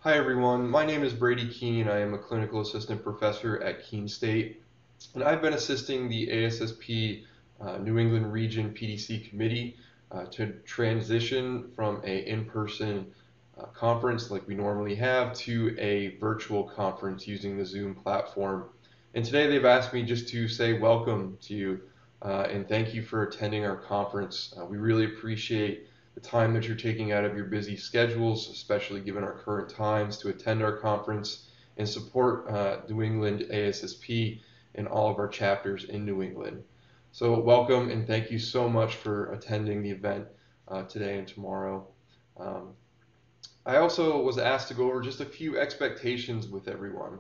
Hi everyone, my name is Brady Keene. I am a clinical assistant professor at Keene State, and I've been assisting the ASSP New England Region PDC committee to transition from a in-person conference like we normally have to a virtual conference using the Zoom platform. And today they've asked me just to say welcome to you and thank you for attending our conference. We really appreciate the time that you're taking out of your busy schedules, especially given our current times, to attend our conference and support New England ASSP and all of our chapters in New England. So welcome and thank you so much for attending the event today and tomorrow. I also was asked to go over just a few expectations with everyone.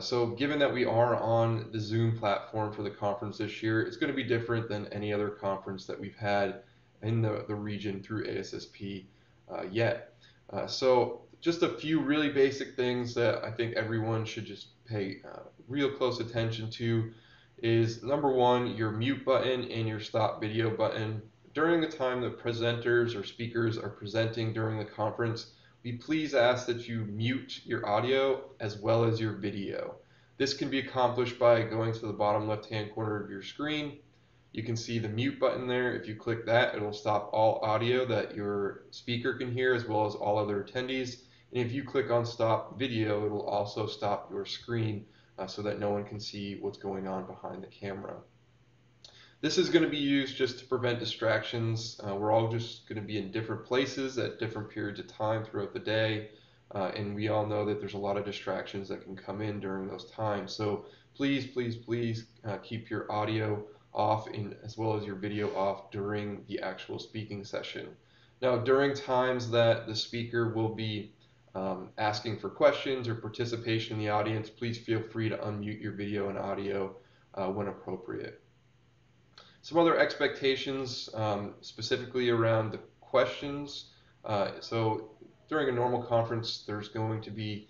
So given that we are on the Zoom platform for the conference this year, it's going to be different than any other conference that we've had in the region through ASSP yet. So just a few really basic things that I think everyone should just pay real close attention to is number one, your mute button and your stop video button. During the time that presenters or speakers are presenting during the conference, we please ask that you mute your audio as well as your video. This can be accomplished by going to the bottom left-hand corner of your screen. You can see the mute button there. If you click that, it'll stop all audio that your speaker can hear as well as all other attendees. And if you click on stop video, it'll also stop your screen so that no one can see what's going on behind the camera. This is going to be used just to prevent distractions. We're all just going to be in different places at different periods of time throughout the day. And we all know that there's a lot of distractions that can come in during those times. So please, please, please keep your audio off as well as your video off during the actual speaking session. Now, during times that the speaker will be asking for questions or participation in the audience, please feel free to unmute your video and audio when appropriate. Some other expectations specifically around the questions. So during a normal conference, there's going to be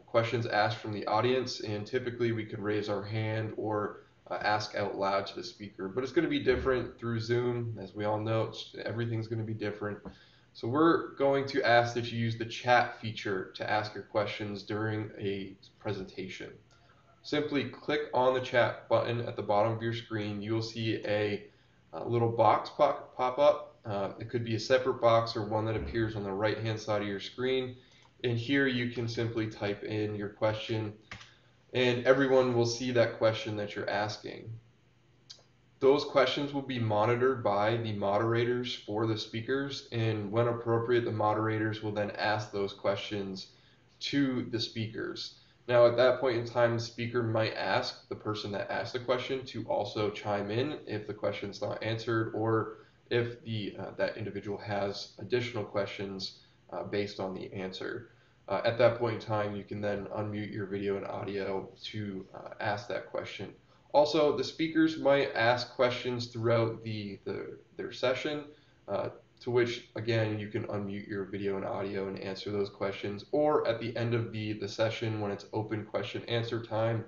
questions asked from the audience, and typically we could raise our hand or ask out loud to the speaker. But it's going to be different through Zoom. As we all know, everything's going to be different. So we're going to ask that you use the chat feature to ask your questions during a presentation. Simply click on the chat button at the bottom of your screen. You will see a little box pop up. It could be a separate box or one that appears on the right hand side of your screen. And here you can simply type in your question and everyone will see that question that you're asking. Those questions will be monitored by the moderators for the speakers, and when appropriate, the moderators will then ask those questions to the speakers. Now, at that point in time, the speaker might ask the person that asked the question to also chime in if the question's not answered, or if that individual has additional questions based on the answer. At that point in time, you can then unmute your video and audio to ask that question. Also, the speakers might ask questions throughout their session, to which, again, you can unmute your video and audio and answer those questions. Or at the end of the session, when it's open question answer time,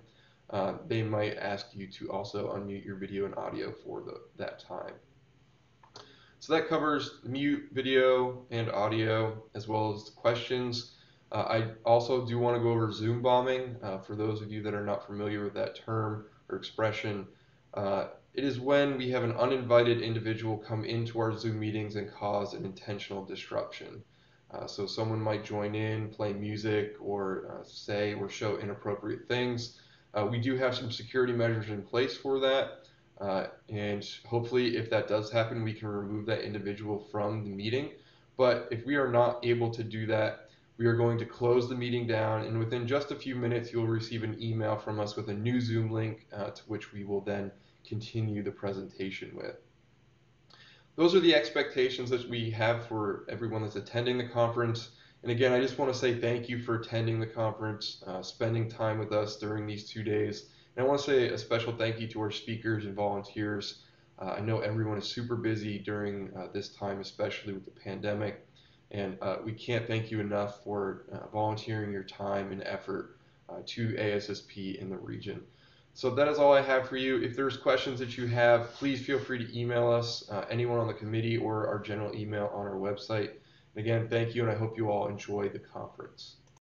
they might ask you to also unmute your video and audio for that time. So that covers mute video and audio as well as questions. I also do want to go over Zoom bombing. For those of you that are not familiar with that term or expression, it is when we have an uninvited individual come into our Zoom meetings and cause an intentional disruption. So someone might join in, play music, or say or show inappropriate things. We do have some security measures in place for that. And hopefully if that does happen, we can remove that individual from the meeting. But if we are not able to do that, we are going to close the meeting down, and within just a few minutes, you'll receive an email from us with a new Zoom link to which we will then continue the presentation with. Those are the expectations that we have for everyone that's attending the conference. And again, I just want to say thank you for attending the conference, spending time with us during these 2 days. And I want to say a special thank you to our speakers and volunteers. I know everyone is super busy during this time, especially with the pandemic. And we can't thank you enough for volunteering your time and effort to ASSP in the region. So that is all I have for you. If there's questions that you have, please feel free to email us, anyone on the committee or our general email on our website. And again, thank you, and I hope you all enjoy the conference.